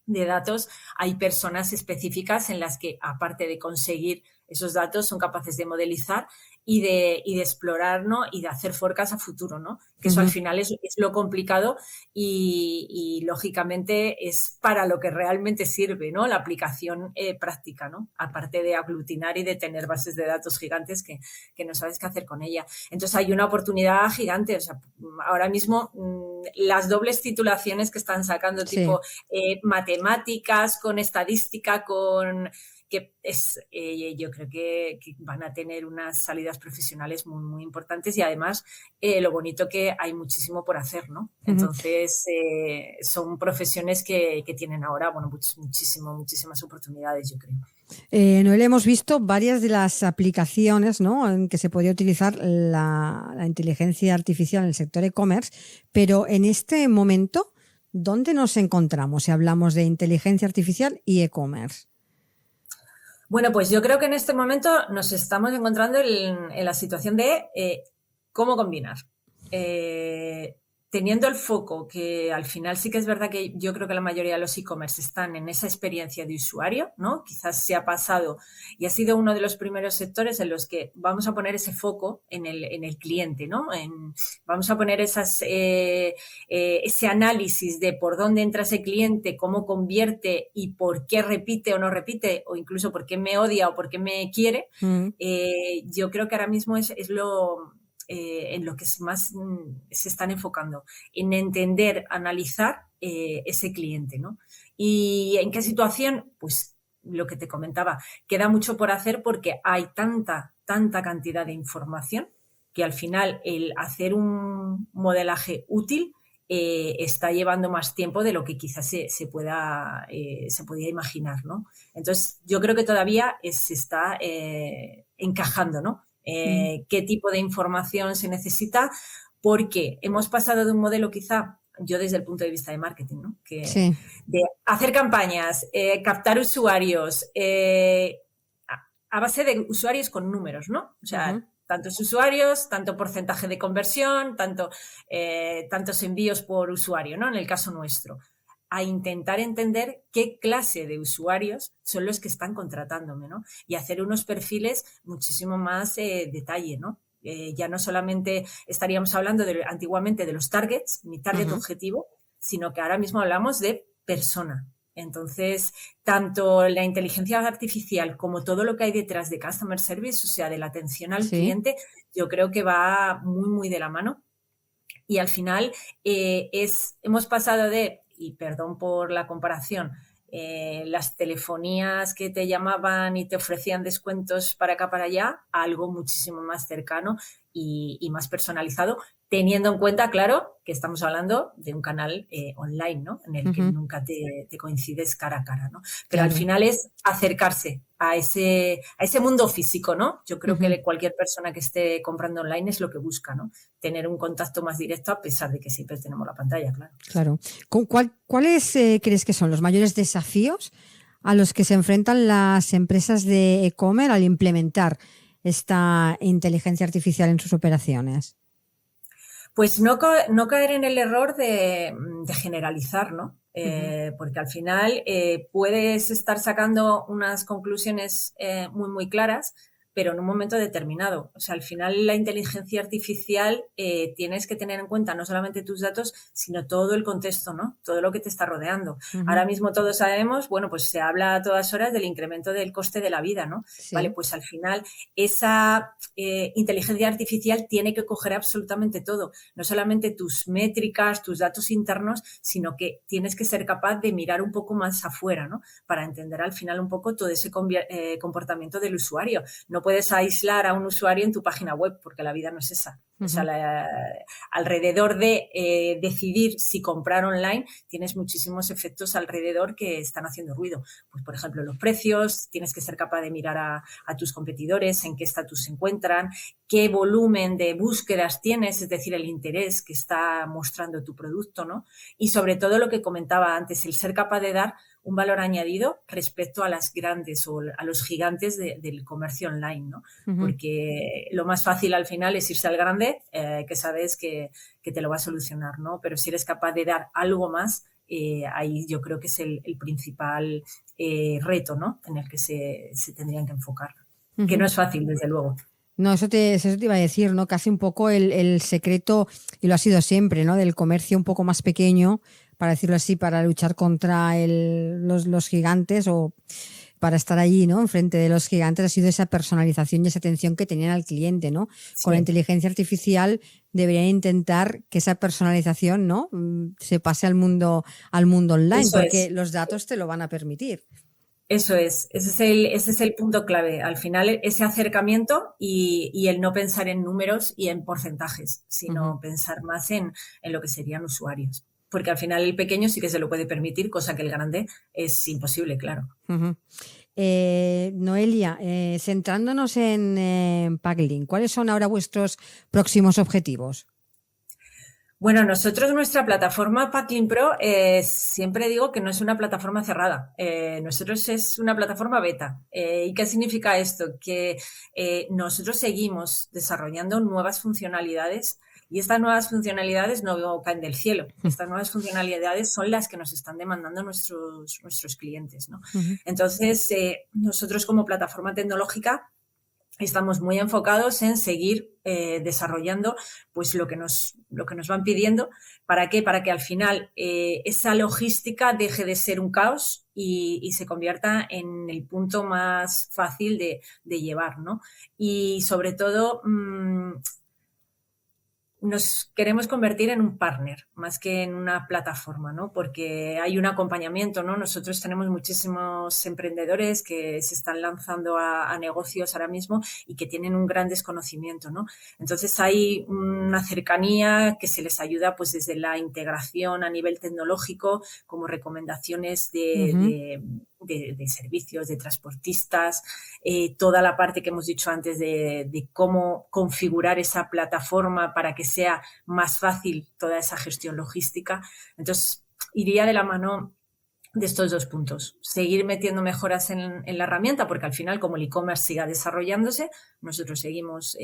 datos hay personas específicas en las que, aparte de conseguir esos datos, son capaces de modelizar y de explorar, ¿no? Y de hacer forecast a futuro, ¿no? Que eso al final es lo complicado y lógicamente es para lo que realmente sirve, ¿no? La aplicación práctica, ¿no? Aparte de aglutinar y de tener bases de datos gigantes que no sabes qué hacer con ella. Entonces hay una oportunidad gigante. O sea, ahora mismo las dobles titulaciones que están sacando, tipo matemáticas con estadística, que es, yo creo que van a tener unas salidas profesionales muy, muy importantes y además lo bonito que hay muchísimo por hacer, ¿no? Entonces son profesiones que tienen ahora, bueno, muchísimas oportunidades, yo creo. Noelia, hemos visto varias de las aplicaciones, ¿no? En que se podía utilizar la inteligencia artificial en el sector e-commerce, pero en este momento, ¿dónde nos encontramos si hablamos de inteligencia artificial y e-commerce? Bueno, pues yo creo que en este momento nos estamos encontrando en la situación de cómo combinar. teniendo el foco, que al final sí que es verdad que yo creo que la mayoría de los e-commerce están en esa experiencia de usuario, ¿no? Quizás se ha pasado y ha sido uno de los primeros sectores en los que vamos a poner ese foco en el cliente, ¿no? Vamos a poner ese análisis de por dónde entra ese cliente, cómo convierte y por qué repite o no repite, o incluso por qué me odia o por qué me quiere. Yo creo que ahora mismo es lo... en lo que más se están enfocando, en entender, analizar ese cliente, ¿no? ¿Y en qué situación? Pues lo que te comentaba, queda mucho por hacer porque hay tanta cantidad de información que al final el hacer un modelaje útil está llevando más tiempo de lo que quizás se podía imaginar, ¿no? Entonces, yo creo que todavía se está encajando, ¿no? Qué tipo de información se necesita, porque hemos pasado de un modelo quizá, yo desde el punto de vista de marketing, ¿no? De hacer campañas, captar usuarios, a base de usuarios con números, ¿no? O sea, tantos usuarios, tanto porcentaje de conversión, tantos envíos por usuario, ¿no? En el caso nuestro. A intentar entender qué clase de usuarios son los que están contratándome, ¿no? Y hacer unos perfiles muchísimo más detalle, ¿no? Ya no solamente estaríamos hablando antiguamente de los targets, mi target objetivo, sino que ahora mismo hablamos de persona. Entonces, tanto la inteligencia artificial como todo lo que hay detrás de Customer Service, o sea, de la atención al cliente, yo creo que va muy, muy de la mano. Y al final hemos pasado de, y perdón por la comparación, las telefonías que te llamaban y te ofrecían descuentos para acá, para allá, a algo muchísimo más cercano y más personalizado, teniendo en cuenta, claro, que estamos hablando de un canal online, ¿no? En el que nunca te coincides cara a cara, ¿no? Pero al final es acercarse a ese mundo físico, ¿no? Yo creo que cualquier persona que esté comprando online es lo que busca, ¿no? Tener un contacto más directo, a pesar de que siempre tenemos la pantalla, claro. Claro. ¿Cuáles crees que son los mayores desafíos a los que se enfrentan las empresas de e-commerce al implementar esta inteligencia artificial en sus operaciones? Pues no caer en el error de generalizar, ¿no? Porque al final puedes estar sacando unas conclusiones muy, muy claras, pero en un momento determinado. O sea, al final la inteligencia artificial tienes que tener en cuenta no solamente tus datos, sino todo el contexto, ¿no? Todo lo que te está rodeando. Ahora mismo todos sabemos, bueno, pues se habla a todas horas del incremento del coste de la vida, ¿no? Sí. Vale, pues al final esa inteligencia artificial tiene que coger absolutamente todo. No solamente tus métricas, tus datos internos, sino que tienes que ser capaz de mirar un poco más afuera, ¿no? Para entender al final un poco todo ese comportamiento del usuario. No puedes aislar a un usuario en tu página web porque la vida no es esa. O sea, alrededor de decidir si comprar online, tienes muchísimos efectos alrededor que están haciendo ruido. Pues, por ejemplo, los precios, tienes que ser capaz de mirar a tus competidores, en qué estatus se encuentran, qué volumen de búsquedas tienes, es decir, el interés que está mostrando tu producto, ¿no? Y sobre todo lo que comentaba antes, el ser capaz de dar un valor añadido respecto a las grandes o a los gigantes del comercio online, ¿no? Porque lo más fácil al final es irse al grande, que sabes que te lo va a solucionar, ¿no? Pero si eres capaz de dar algo más, ahí yo creo que es el principal reto, ¿no? En el que se tendrían que enfocar. Que no es fácil, desde luego. No, eso te iba a decir, ¿no? Casi un poco el secreto, y lo ha sido siempre, ¿no? Del comercio un poco más pequeño, para decirlo así, para luchar contra los gigantes o para estar allí, ¿no? Enfrente de los gigantes, ha sido esa personalización y esa atención que tenían al cliente, ¿no? Sí. Con la inteligencia artificial deberían intentar que esa personalización, ¿no? Se pase al mundo online, eso porque los datos te lo van a permitir. Eso es, ese es el punto clave. Al final, ese acercamiento y el no pensar en números y en porcentajes, sino pensar más en lo que serían usuarios. Porque al final el pequeño sí que se lo puede permitir, cosa que el grande es imposible, claro. Noelia, centrándonos en Packlink, ¿cuáles son ahora vuestros próximos objetivos? Bueno, nuestra plataforma Packlink Pro, siempre digo que no es una plataforma cerrada. Nosotros es una plataforma beta. ¿Y qué significa esto? Que nosotros seguimos desarrollando nuevas funcionalidades Y estas nuevas funcionalidades no caen del cielo. Estas nuevas funcionalidades son las que nos están demandando nuestros clientes, ¿no? Entonces, nosotros como plataforma tecnológica estamos muy enfocados en seguir desarrollando pues lo que nos van pidiendo. ¿Para qué? Para que al final esa logística deje de ser un caos y se convierta en el punto más fácil de llevar, ¿no? Y sobre todo nos queremos convertir en un partner más que en una plataforma, ¿no? Porque hay un acompañamiento, ¿no? Nosotros tenemos muchísimos emprendedores que se están lanzando a negocios ahora mismo y que tienen un gran desconocimiento, ¿no? Entonces hay una cercanía que se les ayuda pues desde la integración a nivel tecnológico, como recomendaciones de servicios, de transportistas, toda la parte que hemos dicho antes de cómo configurar esa plataforma para que sea más fácil toda esa gestión logística. Entonces, iría de la mano de estos dos puntos. Seguir metiendo mejoras en la herramienta, porque al final, como el e-commerce siga desarrollándose, nosotros seguimos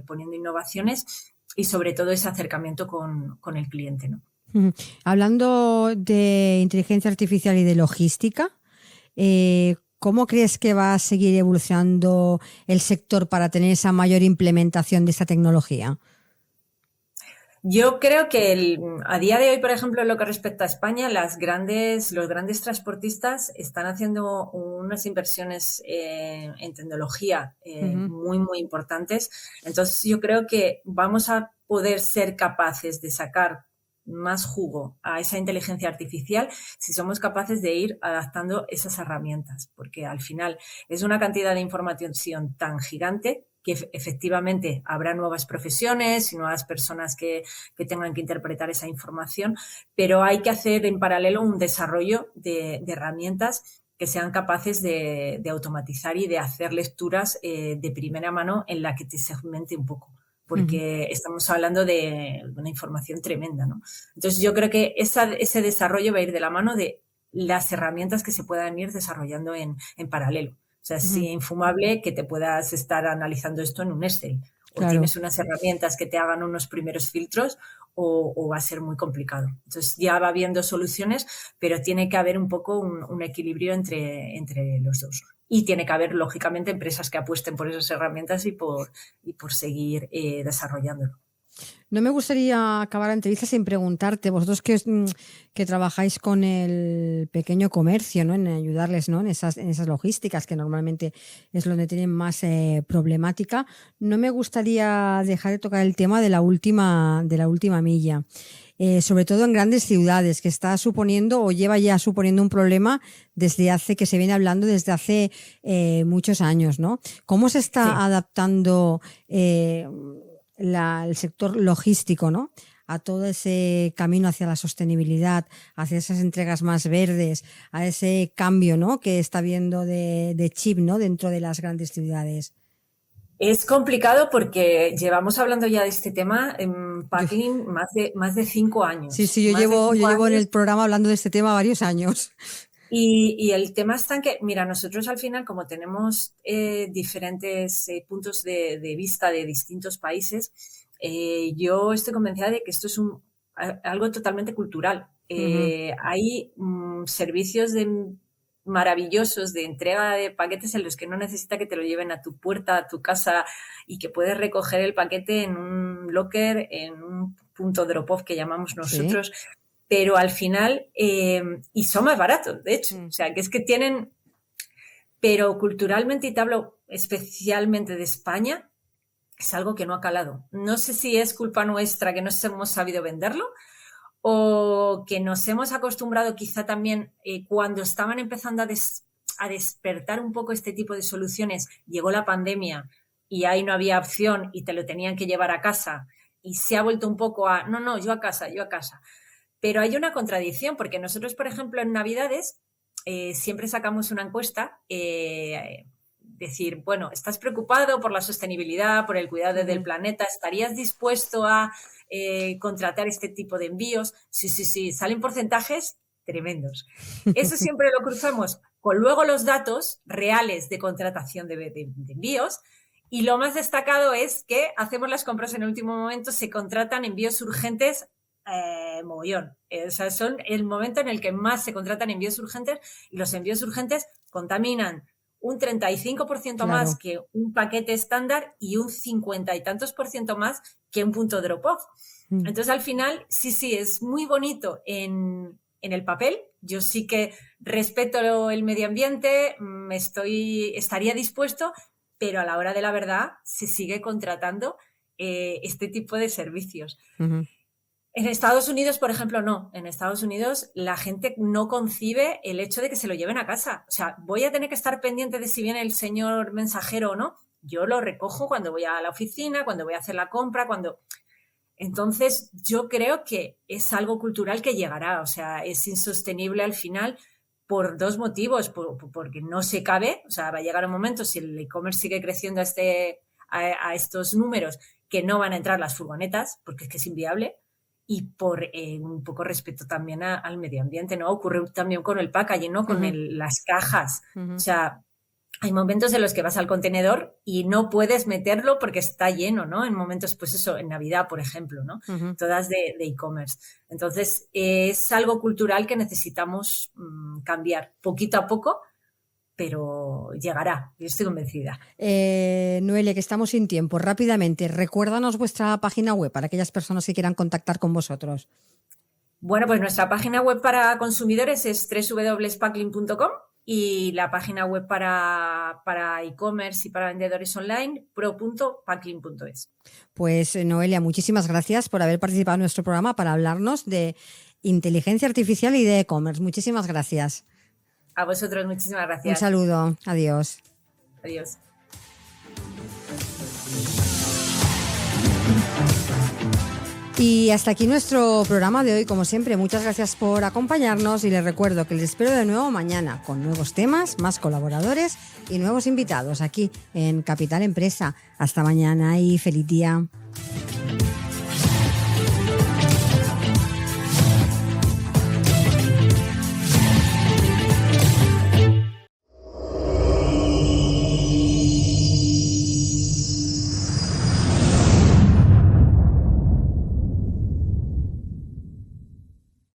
poniendo innovaciones y sobre todo ese acercamiento con el cliente, ¿no? Hablando de inteligencia artificial y de logística, ¿cómo crees que va a seguir evolucionando el sector para tener esa mayor implementación de esta tecnología? Yo creo que a día de hoy, por ejemplo, en lo que respecta a España, los grandes transportistas están haciendo unas inversiones en tecnología muy, muy importantes. Entonces, yo creo que vamos a poder ser capaces de sacar más jugo a esa inteligencia artificial si somos capaces de ir adaptando esas herramientas, porque al final es una cantidad de información tan gigante que efectivamente habrá nuevas profesiones y nuevas personas que tengan que interpretar esa información, pero hay que hacer en paralelo un desarrollo de herramientas que sean capaces de automatizar y de hacer lecturas de primera mano en la que te segmente un poco, porque estamos hablando de una información tremenda, ¿no? Entonces, yo creo que ese desarrollo va a ir de la mano de las herramientas que se puedan ir desarrollando en paralelo. O sea, es infumable que te puedas estar analizando esto en un Excel. O tienes unas herramientas que te hagan unos primeros filtros o va a ser muy complicado. Entonces, ya va habiendo soluciones, pero tiene que haber un poco un equilibrio entre los dos. Y tiene que haber, lógicamente, empresas que apuesten por esas herramientas y por seguir desarrollándolo. No me gustaría acabar la entrevista sin preguntarte, vosotros que trabajáis con el pequeño comercio, ¿no? En ayudarles, ¿no? En esas logísticas que normalmente es donde tienen más problemática, no me gustaría dejar de tocar el tema de la última milla. Sobre todo en grandes ciudades, que está suponiendo o lleva ya suponiendo un problema que se viene hablando desde hace muchos años, ¿no? ¿Cómo se está adaptando el sector logístico, ¿no? A todo ese camino hacia la sostenibilidad, hacia esas entregas más verdes, a ese cambio, ¿no? Que está habiendo de chip, ¿no? Dentro de las grandes ciudades? Es complicado porque llevamos hablando ya de este tema en Packlin más de 5 años. Sí, yo llevo en el programa hablando de este tema varios años. Y el tema está en que, mira, nosotros al final, como tenemos diferentes puntos de vista de distintos países, yo estoy convencida de que esto es algo totalmente cultural. Hay servicios maravillosos de entrega de paquetes en los que no necesita que te lo lleven a tu puerta, a tu casa, y que puedes recoger el paquete en un locker, en un punto drop-off que llamamos nosotros. ¿Sí? Pero al final, y son más baratos, de hecho. O sea, que es que tienen, pero culturalmente, y te hablo especialmente de España, es algo que no ha calado. No sé si es culpa nuestra que no hemos sabido venderlo o que nos hemos acostumbrado quizá también cuando estaban empezando a despertar un poco este tipo de soluciones, llegó la pandemia y ahí no había opción y te lo tenían que llevar a casa y se ha vuelto un poco a, no, yo a casa. Pero hay una contradicción, porque nosotros, por ejemplo, en Navidades siempre sacamos una encuesta, decir, bueno, ¿estás preocupado por la sostenibilidad, por el cuidado del planeta? ¿Estarías dispuesto a contratar este tipo de envíos? Sí, salen porcentajes tremendos. Eso siempre lo cruzamos con luego los datos reales de contratación de envíos Y lo más destacado es que hacemos las compras en el último momento, se contratan envíos urgentes mogollón. O sea, son el momento en el que más se contratan envíos urgentes, y los envíos urgentes contaminan un 35% más que un paquete estándar y un 50 y tantos % más que un punto drop-off. Entonces, al final, sí, es muy bonito en el papel. Yo sí que respeto el medio ambiente, estaría dispuesto, pero a la hora de la verdad se sigue contratando este tipo de servicios. Uh-huh. En Estados Unidos, por ejemplo, no. En Estados Unidos la gente no concibe el hecho de que se lo lleven a casa. O sea, voy a tener que estar pendiente de si viene el señor mensajero o no. Yo lo recojo cuando voy a la oficina, cuando voy a hacer la compra, Entonces, yo creo que es algo cultural que llegará. O sea, es insostenible al final por dos motivos. Porque no se cabe. O sea, va a llegar un momento, si el e-commerce sigue creciendo a estos números, que no van a entrar las furgonetas, porque es que es inviable. Y por un poco respeto también al medio ambiente, ¿no? Ocurre también con el packaging, ¿no? Con las cajas. O sea, hay momentos en los que vas al contenedor y no puedes meterlo porque está lleno, ¿no? En momentos, pues eso, en Navidad, por ejemplo, ¿no? Todas de e-commerce. Entonces, es algo cultural que necesitamos cambiar poquito a poco, pero llegará, yo estoy convencida. Noelia, que estamos sin tiempo, rápidamente, recuérdanos vuestra página web para aquellas personas que quieran contactar con vosotros. Bueno, pues nuestra página web para consumidores es www.packlin.com y la página web para e-commerce y para vendedores online, pro.packlin.es. Pues Noelia, muchísimas gracias por haber participado en nuestro programa para hablarnos de inteligencia artificial y de e-commerce. Muchísimas gracias. A vosotros, muchísimas gracias. Un saludo. Adiós. Adiós. Y hasta aquí nuestro programa de hoy. Como siempre, muchas gracias por acompañarnos y les recuerdo que les espero de nuevo mañana con nuevos temas, más colaboradores y nuevos invitados aquí en Capital Empresa. Hasta mañana y feliz día.